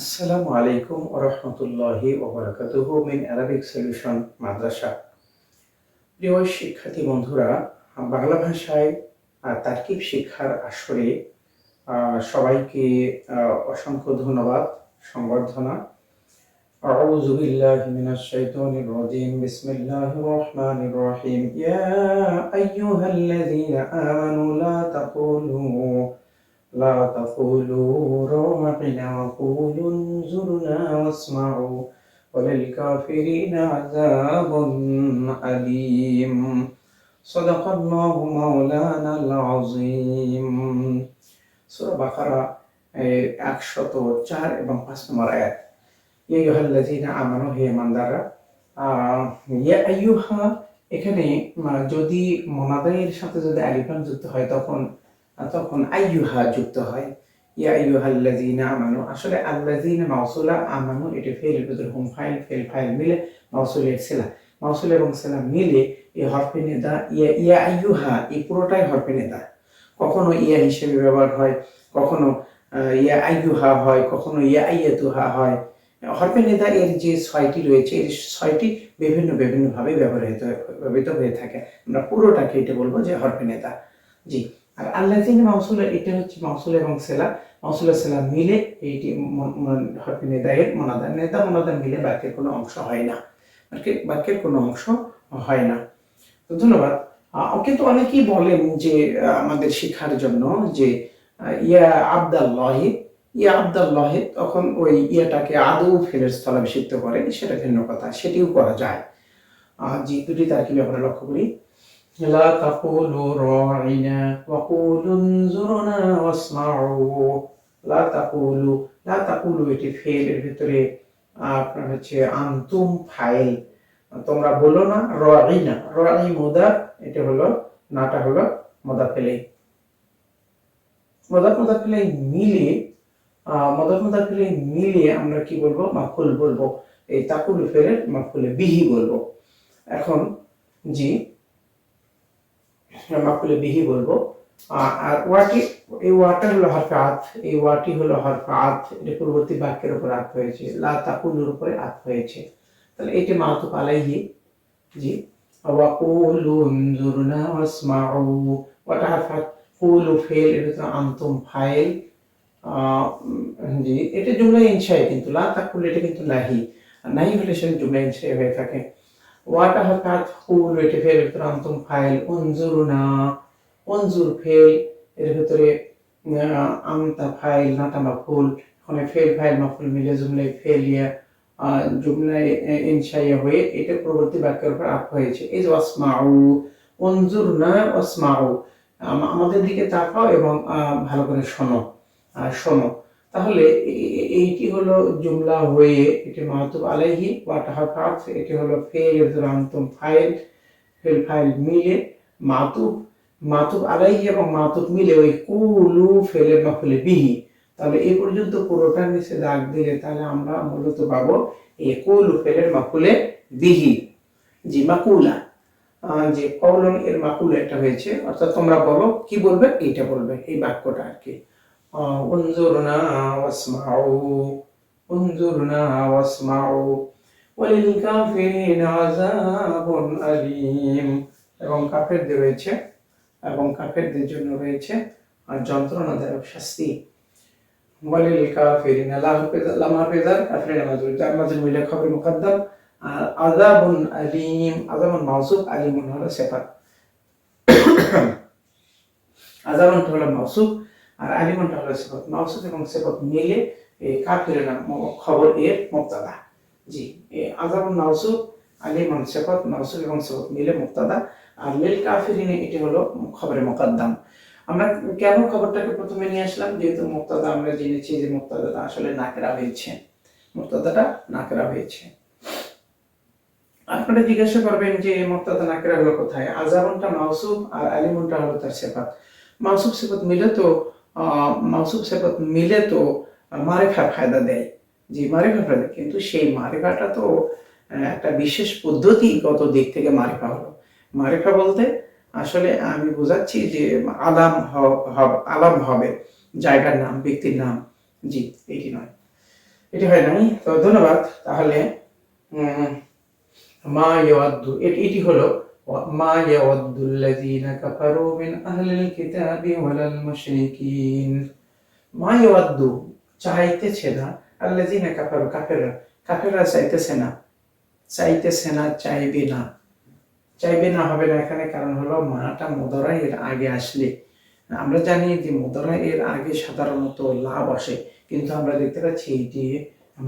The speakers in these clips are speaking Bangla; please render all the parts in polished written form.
আসসালামু আলাইকুম ওয়া রাহমাতুল্লাহি ওয়া বারাকাতুহু মিন আরাবিক সলিউশন মাদ্রাসা। প্রিয় শিক্ষার্থী বন্ধুরা, বাংলা ভাষায় তারকিব শিক্ষার আসরে সবাইকে অসংখ্য ধন্যবাদ, সংবর্ধনা। আউযু বিল্লাহি মিনাশ শাইতানির রাজীম। বিসমিল্লাহির রহমানির রহিম। ইয়া আইয়ুহাল্লাযীনা আমানু لا تقولوا راعنا وقولوا انظرنا واسمعوا وللكافرين عذاب أليم صدق الله مولانا العظيم। সূরা বাকারা 104 এবং 5 নম্বর আয়াত। ইয়া আইয়ুহাল্লাযীনা আমানু, হে ঈমানদাররা। ইয়া আইয়ুহা এখানে যদি মুনাদায়ের সাথে যদি আলিফ লাম যুক্ত হয় তখন তখন আইয়ুহা যুক্ত হয়। ইয়া আইয়ুহাল্লাযীনা আমানু, আসলে আল্লাযীনা মাউসুলা, আমানু এটা ফেলের ভিতর হুম ফাইল ফেল ফাইল মিলে মাউসুলের সিলা, মাউসুল এবং সিলা মিলে এই হরফে নিদা ইয়া আইয়ুহা এই পুরোটাই হরফে নিদা। কখনো ইয়া হিসেবে ব্যবহার হয়, কখনো ইয়া আইয়ুহা হয়, কখনো ইয়া আইয়াতুহা হয়। হরফে নিদা এর যে 6টি রয়েছে, এর 6টি বিভিন্ন ভাবে ব্যবহৃত হয়ে থাকে। আমরা পুরোটাকে এটা বলবো যে হরফে নিদা। জি। আর আল্লাযীনা মাউসুলা এটা হচ্ছে মাউসুল এবং সিলা, মাউসুল আর সিলা মিলে এইটি হরফে নিদায়ের মুনাদা মিলে বাক্যের কোনো অংশ হয় না, বাক্যের কোনো অংশ হয় না। তো ধন্যবাদ। কিন্তু অনেকেই বলেন যে আমাদের শিক্ষার জন্য যে ইয়া আব্দাল্লাহি, ইয়া আব্দাল্লাহি, তখন ওই ইয়াটাকে আদৌ ফেলের স্থলাভিষিক্ত করে, সেটা ভিন্ন কথা, সেটিও করা যায়। যে দুটি তারকিব আমরা লক্ষ্য করি। লা তাকুলু রাইনা ওয়া কুলু নজুরনা ওয়াসমাউ। লা তাকুলু এটি ফেলের ভিতরে আপনার হচ্ছে আনতুম ফাইল, তোমরা বলো না। রাইনা, রাই মুদাফ, এটা হলো নাটা হলো মুদাফ ইলাইহি। মুদাফ ইলাইহি মিলে মুদাফ ইলাইহি মিলে আমরা কি বলবো? মাফউল বলবো। এই তাকুলু ফেলের মাফউলে বিহি বলবো। এখন জি, মাফউলে বিহি বলবো। আর ওয়াটি, এই ওয়াটা হলো হরফে আতফ, এই ওয়াটি হলো হরফে আতফ, এটা পূর্ববর্তী বাক্যের উপর আতফ হয়েছে, লা তাকুলুর উপরে আতফ হয়েছে, তাহলে এটি মাতুফ আলাইহি। জি, ওয়া কুলু উনজুরনা ওয়াসমাউ, ওয়াটা হরফে আতফ, কুলু ফেল, এর ভিতরে আনতুম ফাইল। জি, এটা জুমলা ইনশাই, কিন্তু লা তাকুল এটা কিন্তু নাহি, নাহি হলে সেটা জুমলা ইনশাই হয়ে থাকে। ওয়াটা হরফে আতফ, কুলু এটা ফেল, এর ভিতরে আনতুম ফাইল, উনজুরনা, উনজুর ফেল, এর ভিতরে আমতা ফাইল, নাটা মাফউল। ওখানে ফেল ফাইল মাফউল মিলে জুমলায় ফেলিয়া, জুমলায় ইনশাইয়া হয়ে এটা পরবর্তী বাক্যের উপর আতফ হয়েছে। এই যে ওয়াসমাউ, উনজুরনা ওয়াসমাউ, আমাদের দিকে তাকাও এবং ভালো করে শোনো, শোনো। তাহলে এইটি হলো জুমলা হয়ে, এটি মাতুব আলাইহি, ওয়াটা হরফে আতফ, এটি হলো ফেল, এর ভিতরে আনতুম ফাইল, ফেল ফাইল মিলে মাতুব আলাইহি এবং মাতুব মিলে ওই কুলু ফেলের মাফুলে বিহি। তাহলে এই পর্যন্ত পুরোটা নিচে দাগ দিলে তাহলে আমরা মূলত পাবো এই কুলু ফেলের মাফুলে বিহি। জি, মাকুলা, যে কওলন এর মাকুলা এটা হয়েছে, অর্থাৎ তোমরা বলো, কি বলবে? এইটা বলবে, এই বাক্যটা আর কি। উনজুরনা ওয়াসমাউ, উনজুরনা ওয়াসমাউ ওয়ালিল কাফিরিনা আযাবুন আলীম। এবং কাফেরদের রয়েছে, এবং কাফেরদের জন্য রয়েছে যন্ত্রণাদায়ক শাস্তি। ওয়ালিল কাফিরিনা, লাম হাফিজার কাফিরিনা মাজরুর, যার মাঝে মিলে খবর মুকদ্দম। আর আযাবুন আলীম, আযাবুন মাউসুফ, আলীমুন হলো সিফাত। আযাবুন হলো মাউসুফ আর আলীমুন হলো সিফাত। মাউসুফ এবং সিফাত মিলে এই কাফিরিনা খবর এর মুবতাদা। জি, আযাবুন মাউসুফ, আলীমুন সিফাত, মাউসুফ এবং সিফাত মিলে মুবতাদা। আর লিল কাফিরিনা এটি হলো খবরে মুকদ্দম। আমরা কেন খবরটাকে প্রথমে নিয়ে আসলাম? যেহেতু মুবতাদা আমরা জেনেছি যে মুবতাদাটা আসলে নাকেরা হয়েছে, মুবতাদাটা নাকেরা হয়েছে। আপনারা জিজ্ঞাসা করবেন যে মুবতাদা নাকেরা হলো কোথায়? আযাবুনটা মাউসুফ আর আলীমুনটা হলো তার সিফাত। মাউসুফ সিফাত মিলে তো মারিফা ফায়দা দেয়। জি, মারিফা ফায়দা, কিন্তু সেই মারিফাটা তো একটা বিশেষ পদ্ধতিগত দিক থেকে মারিফা হলো। মারিফা বলতে আসলে আমি বোঝাচ্ছি যে আলাম হবে, জায়গার নাম, ব্যক্তির নাম। জি, এটি নয়। এটি হয় নাই। তো ধন্যবাদ। তাহলে মা ইয়াওয়াদ্দু, এটি হলো মা ইয়াওয়াদ্দুল্লাযীনা কাফারু মিন আহলিল কিতাবি ওয়ালাল মুশরিকিন। মা ইয়াওয়াদ্দু চাইতেছে না, আল্লাযীনা কাফারু কাফেররা চাইতেছে না, চাইবে না, চাইবে না হবে না এখানে, কারণ হলো মাটা মুদারা এর আগে আসলে, আমরা জানি যে মুদারা এর আগে সাধারণত লাভ আসে, কিন্তু আমরা দেখতে পাচ্ছি এটি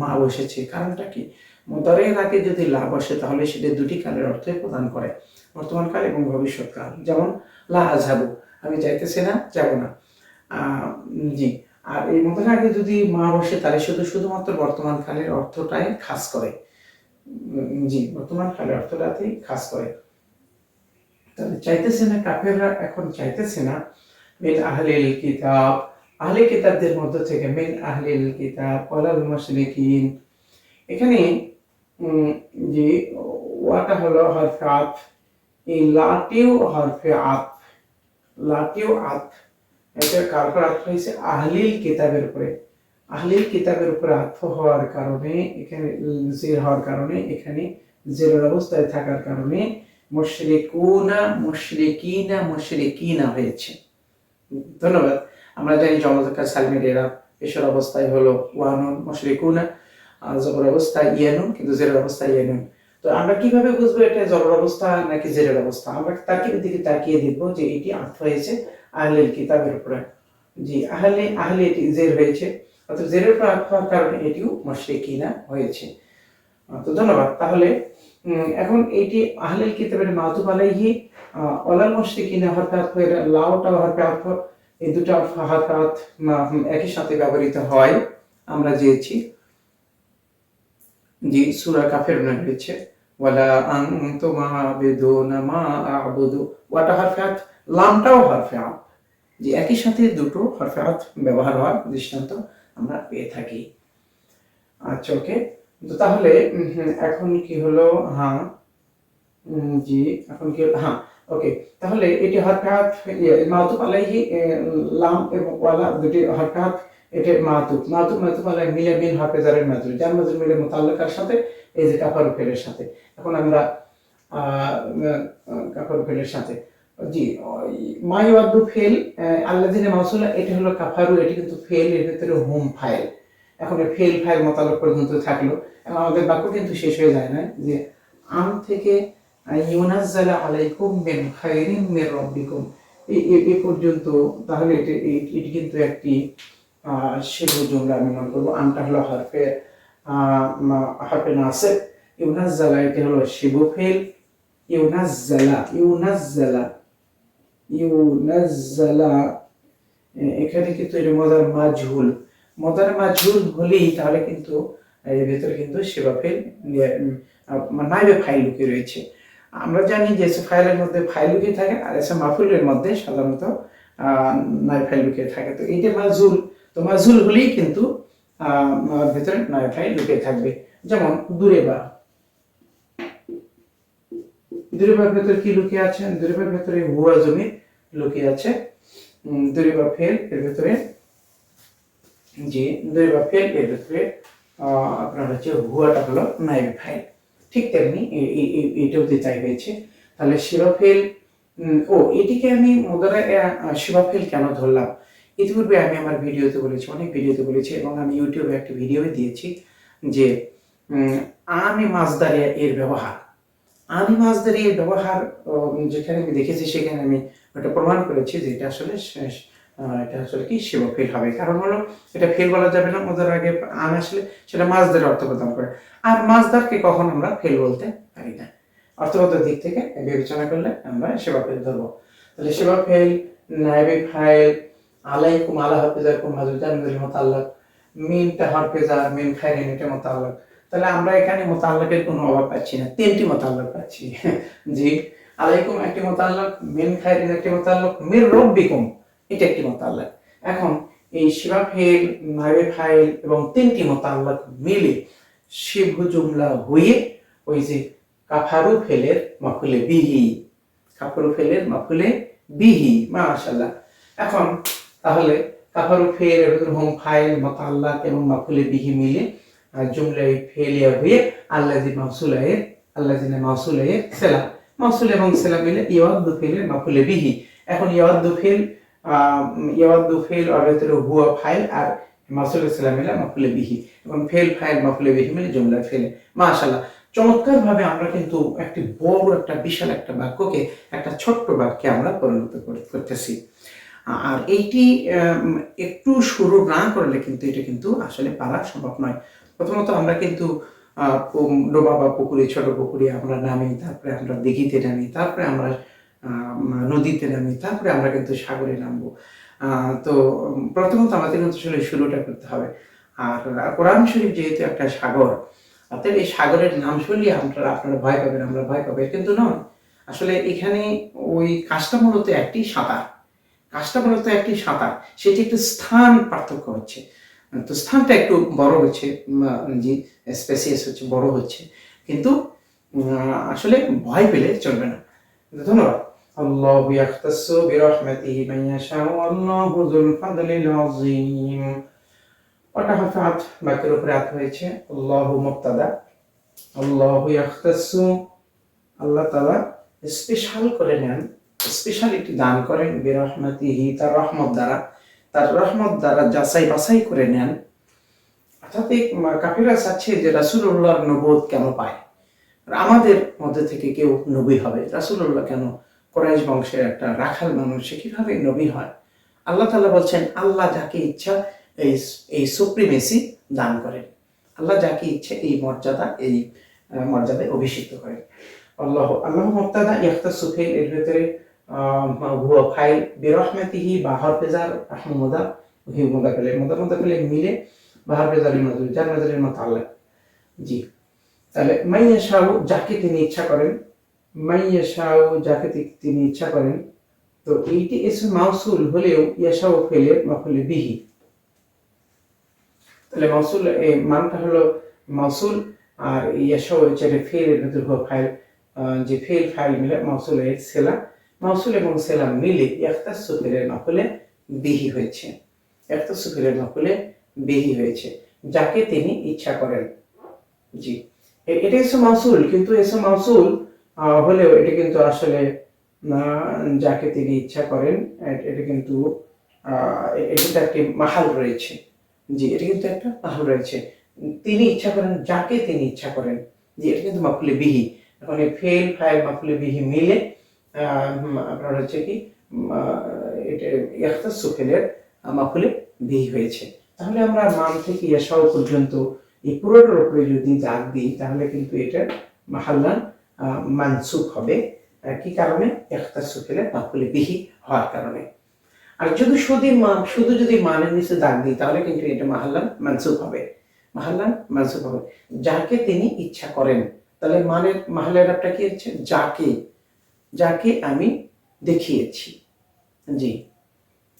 মা বসেছে। কারণটা কি? মুদারা এর আগে যদি লাভ আসে তাহলে সেটা দুটি কালের অর্থই প্রদান করে, বর্তমান কাল এবং ভবিষ্যৎ কাল। যেমন লা আযহাবু, আমি যাইতেছি না, যাব না। জি। আর এই মুদারা আগে যদি মা বসে তাহলে শুধুমাত্র বর্তমান কালের অর্থটাই খাস করে। জি, বর্তমান কালের অর্থটাতেই খাস করে। তাহলে চাইতেছে না, কাফেররা এখন চাইতেছে না মিন আহলিল কিতাব, আহলে কিতাবদের মধ্য থেকে, মিন আহলিল কিতাব ওয়ালাল মুশরিকিন। এখানে যে ওয়াটা হলো হরফে আতফ, এই লাটিও হরফে আতফ, লাটিও আতফ, এটা কার উপর আতফ হয়েছে? আহলিল কিতাবের উপরে। আহলিল কিতাবের উপরে আতফ হওয়ার কারণে, এখানে জের হওয়ার কারণে, এখানে জেরের অবস্থায় থাকার কারণে মুশরিকুনা মুশরিকিনা মুশরিকিনা হয়েছে। ধন্যবাদ। আমরা জানি জমজকার সালিমের এরা পেশার অবস্থায় হলো ওয়ানুন, মুশরিকুনা জবর অবস্থায় ইয়ানুন, কিন্তু জেরের অবস্থায় ইয়ানুন। তো আমরা কিভাবে বুঝবো এটা জবর অবস্থা নাকি জেরের অবস্থা? আমরা তাকিবের দিকে তাকিয়ে দেখবো যে এটি আতফ হয়েছে আহলিল কিতাবের উপরে। জি, আহলে এটি জের হয়েছে, অর্থাৎ জেরের উপর আতফ হওয়ার কারণে এটিও মুশরিকিনা হয়েছে। তো ধন্যবাদ। তাহলে এখন এইটি আহলিল কিতাবের মাতুব আলাইহি ওয়ালাল মুশরিকিনা হরফে আতফ, লাউটা হরফে আতফ, এই দুটো হরফে আতফ একই সাথে ব্যবহৃত হয়। আমরা জেনেছি যে সূরা কাফিরুন রয়েছে ওয়ালা আনতুম আবিদুনা মা আ'বুদু, ওয়াটা হরফে আতফ, লামটাও হরফে আতফ, যে একই সাথে দুটো হরফে আতফ ব্যবহার হওয়ার দৃষ্টান্ত আমরা পেয়ে থাকি। আচ্ছা, ওকে। তো তাহলে এখন কি হলো? হ্যাঁ, জি, এখন কি হলো? হ্যাঁ, ওকে। তাহলে এটি হরফে আতফ মাতুব আলাইহি, লাম এবং ওয়ালা দুটি হরফে আতফ, এটা মাতুব আলাইহি মিলে মিন হরফে জারের মাজরুর, জার মাজরুর মিলে মুতাল্লাকার সাথে, এই যে কাফারু ফেলের সাথে। এখন আমরা কাফারু ফেলের সাথে, জি, মা ইয়াওয়াদ্দু ফেল, আল্লাযিনা মাউসুলা, এটা হলো কাফারু, এটি কিন্তু ফেল, এর ভিতরে হুম ফাইল। এখন ফেল ফাইল মোতাল্লাক পর্যন্ত থাকলো, এবং আমাদের বাক্য কিন্তু শেষ হয়ে যায় না, যে আম থেকে ইউনাজ্জালা আলাইকুম মিন খায়রিন মির রাব্বিকুম, এই পর্যন্ত। তাহলে এটি কিন্তু একটি শিবু জুমলা আমি মনে করবো। আমটা হলো হরফে নাসিব, ইউনাজ্জালা এটা হলো শিবু ফেল, ইউনাজ্জালা এখানে কিন্তু এটা মদার মাজহুল হলেই তাহলে কিন্তু এর ভিতরে কিন্তু শিবা ফেল নাইবে ফাইল লুকিয়ে রয়েছে। আমরা জানি যে ফাইলের মধ্যে ফাইল লুকিয়ে থাকে, আর এসে মাফুলের মধ্যে সাধারণত নাইব ফাইল লুকিয়ে থাকে। তো এইটা মাজহুল, তো মাজহুল হলেই কিন্তু ভিতরে নাইব ফাইল লুকিয়ে থাকবে। যেমন দুরেবার ভেতরে কি লুকিয়ে আছে? দুরেবার ভেতরে হুয়া জমি লুকিয়ে আছে। দুরেবা ফেল এর ভেতরে, যে দুরেবা ফেল এর ভেতরে আপনার হচ্ছে হুয়াটা হলো নাইব ফাইল। ঠিক তেমনি এটাও তাই হয়েছে। তাহলে শিবাফেল, এটিকে আমি মুদারা শিবাফেল কেন ধরলাম? ইতিপূর্বে আমি আমার ভিডিওতে বলেছি, অনেক ভিডিওতে বলেছি, এবং আমি ইউটিউবে একটা ভিডিও দিয়েছি যে আমি মাসদারিয়া এর ব্যবহার, যেখানে আমি দেখেছি সেখানে আমি ওটা প্রমাণ করেছি যে এটা আসলে কি শিবাফেল হবে। কারণ হলো এটা ফেল বলা যাবে না, মুদারার আগে আন আসলে সেটা মাসদারের অর্থ প্রদান করে, আর মাসদারকে কখন আমরা ফেল বলতে পারি না। অর্থগত দিক থেকে বিবেচনা করলে আমরা শিবাফেল ধরবো। তাহলে শিবাফেল, নাইবে ফাইল, আলাইকুম, আলা হরফে জার কুম মাজরুর জার মাজরুর মুতাল্লাক, মিনটা হরফে জার, মিন খায়রিন এটা মুতাল্লাক। তাহলে আমরা এখানে মুতাল্লাকের কোনো অভাব পাচ্ছি না, তিনটি মুতাল্লাক পাচ্ছি। জি, আলাইকুম একটি মুতাল্লাক, মিন খায়রিন একটি মুতাল্লাক, মির রাব্বিকুম এটা একটি মুতাল্লাক। এখন এই শিবাফেল, নাইবে ফাইল এবং তিনটি মুতাল্লাক মিলে শিবহু জুমলা হয়ে ওই যে কাফারু ফেলের মাফুলে বিহি, মাশাআল্লাহ। এখন তাহলে কাফারু ফেল এর ভিতর হুম ফাইল মুতাল্লাক এবং মাফুলে বিহি মিলে জুমলাই ফেলিয়া হয়ে আল্লাযিনা মাউসুলায়ে সেলা, মাউসুল এবং সেলা মিলে ইয়াওয়াদ্দু ফেলের মাফুলে বিহি। এখন ইয়াওয়াদ্দু ফেল আর ভেতরে হুয়া ফাইল আর মাউসুল সেলা মিলে মাফুলে বিহি, এবং ফেল ফাইল মাফুলে বিহি মিলে জুমলা ফেলে। মাশাআল্লাহ, চমৎকার ভাবে আমরা কিন্তু একটি বড় একটা বিশাল একটা বাক্যকে একটা ছোট্ট বাক্যে আমরা পরিণত করতেছি। আর এইটি একটু শুরু না করলে কিন্তু এটা কিন্তু আসলে পারা সম্ভব নয়। প্রথমত আমরা কিন্তু ডোবা বা পুকুরে, ছোট পুকুরে আমরা নামি, তারপরে আমরা দিঘিতে নামি, তারপরে আমরা নদীতে নামি, তারপরে আমরা কিন্তু সাগরে নামবো। তো প্রথমত আমাদের কিন্তু আসলে শুরুটা করতে হবে। আর কোরআন শরীফ যেহেতু একটা সাগর, অর্থাৎ এই সাগরের নাম শুনলে আপনারা ভয় পাবেন, আমরা ভয় পাবো, কিন্তু নয়। আসলে এখানে ওই কাজটা মূলত একটি সাঁতার, সেটি একটু স্থান পার্থক্য হচ্ছে। তো স্থানটা একটু বড় হচ্ছে, জি স্পেসিয়াস হচ্ছে, বড় হচ্ছে, কিন্তু আসলে ভয় পেলে চলবে না। ধন্যবাদ। আল্লাহু ইয়াখতাসসু বিরহমাতিহি মান ইয়াশাউ আল্লাহু যুল ফাদলিল আযীম। ওটা হঠাৎ বাক্যের উপরে আত হয়েছে। আল্লাহু মুবতাদা, আল্লাহু ইয়াখতাসসু, আল্লাহ তাআলা স্পেশাল করে নেন, স্পেশালিটি দান করেন, বিরহমাতিহি, তার রহমত দ্বারা যাচাই বাছাই করে নেন। অর্থাৎ কাফিররা চাচ্ছে যে রাসূলুল্লাহর নবুয়ত কেন পায়, আমাদের মধ্যে থেকে কেউ নবী হবে, রাসূলুল্লাহ কেন, কুরাইশ বংশের একটা রাখাল মানুষ, সে কিভাবে নবী হয়? আল্লাহ তাআলা বলছেন, আল্লাহ যাকে ইচ্ছা এই সুপ্রিমেসি দান করেন, আল্লাহ যাকে ইচ্ছে এই মর্যাদায় অভিষিক্ত করেন। আল্লাহ মুবতাদা, ইখতাসু ফিল, এর ভিতরে হুয়া ফাইল, বিরহমাতিহি বা হরফেজার আহমদা হি মুদাফিলে মিলে বা হরফেজারের মাঝে যার মাঝের মুতাআল্লিক। জি, তাহলে মাইয়াশাউ, যাকে তিনি ইচ্ছা করেন, তো এইটি ইসম মাউসুল হলেও ইয়াশাউ ফেলের মাফুলে বিহি। তাহলে মাউসুল মানটা হলো মাউসুল, আর ইয়াশাউ হচ্ছে ফেলের ভিতরে হুয়া ফাইল, যে ফেল ফাইল মিলে মাউসুল এবং সেলা মিলে ইখতাসু ফেলের মাফুলে বিহি হয়েছে, যাকে তিনি ইচ্ছা করেন। জি, এটা ইসম মাউসুল, কিন্তু ইসম মাউসুল হলেও এটা কিন্তু আসলে যাকে তিনি ইচ্ছা করেন, এটা কিন্তু এটা একটি মাহাল রয়েছে। জি, এটা কিন্তু একটা মাহাল রয়েছে, তিনি ইচ্ছা করেন, যাকে তিনি ইচ্ছা করেন। জি, এটা কিন্তু মাফুলে বিহি। এখন এই ফেল ফাইল মাফুলে বিহি মিলে আপনার হচ্ছে কি এটা ইখতাসু ফেলের মাফুলে বিহি হয়েছে। তাহলে আমরা মান থেকে ইয়াশাউ পর্যন্ত এই পুরোটার উপরে যদি দাগ দিই, তাহলে কিন্তু এটা মাহাল্লান মানসুব হবে। কি কারণে? ইখতাসু ফেলের মাফুলে বিহি হওয়ার কারণে। আর শুধু যদি মানের নিচে দাগ দিই, তাহলে কিন্তু এটা মাহাল্লান মানসুব হবে, যাকে তিনি ইচ্ছা করেন। তাহলে মাহালের আরবটা কি হচ্ছে? যাকে আমি দেখিয়েছি। জি,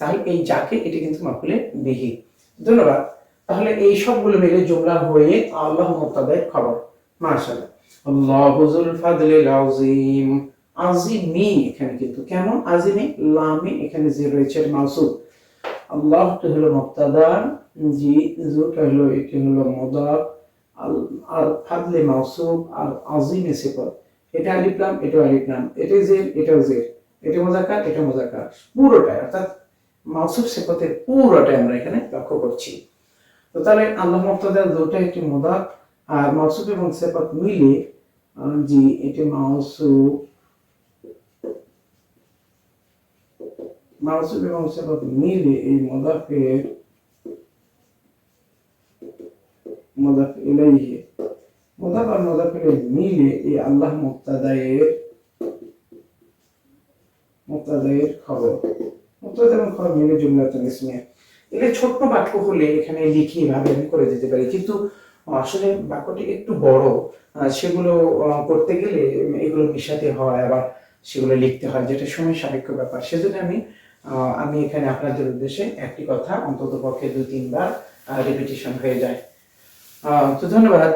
তাহলে এই যাকে, এটা কিন্তু মাফুলে বিহি। ধন্যবাদ। তাহলে এই সবগুলো মিলে জুমলা হয়ে আল্লাহ মুবতাদার খবর। মাশাআল্লাহ, আল্লাহু যুল ফাদলিল আযীম। আযীমি এখানে কিন্তু কেন আযীমি? লামে এখানে যে রয়েছে মাউসুফ, আল্লাহ তো হলো মুবতাদা, জি যুটা হলো এটি হলো মুদাফ, আল ফাদলে মাউসুফ, আর আযীম সিফাত। এটা আলিফ লাম, এটা আলিফ লাম, এটা জের, এটাও জের, এটা মুযাক্কার, এটা মুযাক্কার, পুরোটাই, অর্থাৎ মাউসুফ সিফাতের পুরোটাই আমরা এখানে লক্ষ্য করছি। তো তাহলে আল্লাহ মুবতাদা দুটো একটি মুদাফ, আর মাউসুফ এবং সিফাত মিলে, জি এটি মাউসুফ এবং সিফাত মিলে এই মুদাফ ইলাইহি, মুদাফ আর মুদাফ ইলাইহি মিলে এই আল্লাহ মুবতাদায়ের খবর, মুবতাদা এবং খবর মিলে জুমলাতুন ইসমিয়া। এটা ছোট্ট বাক্য হলে এখানে লিখে ভাবে আমি করে দিতে পারি, কিন্তু আসলে বাক্যটি একটু বড়, সেগুলো করতে গেলে এগুলো মিশাতে হয়, আবার সেগুলো লিখতে হয়, যেটা সময় সাপেক্ষ ব্যাপার। সেজন্য আমি এখানে আপনাদের উদ্দেশ্যে একটি কথা অন্তত পক্ষে 2-3 বার রিপিটিশন হয়ে যায়। তো ধন্যবাদ।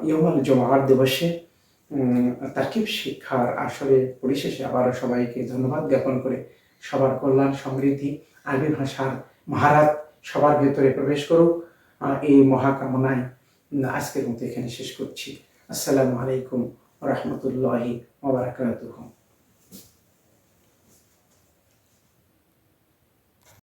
ইয়ৌমুল জুমআর দিবসে তারকিব শিক্ষার আসলে পরিশেষে আবারও সবাইকে ধন্যবাদ জ্ঞাপন করে সবার কল্যাণ, সমৃদ্ধি, আরবি ভাষার মহারাত সবার ভেতরে প্রবেশ করুক। এই মহাকামনায় আজকের মতো এখানে শেষ করছি। আসসালামু আলাইকুম ওয়া রাহমাতুল্লাহি ওয়া বারাকাতুহু।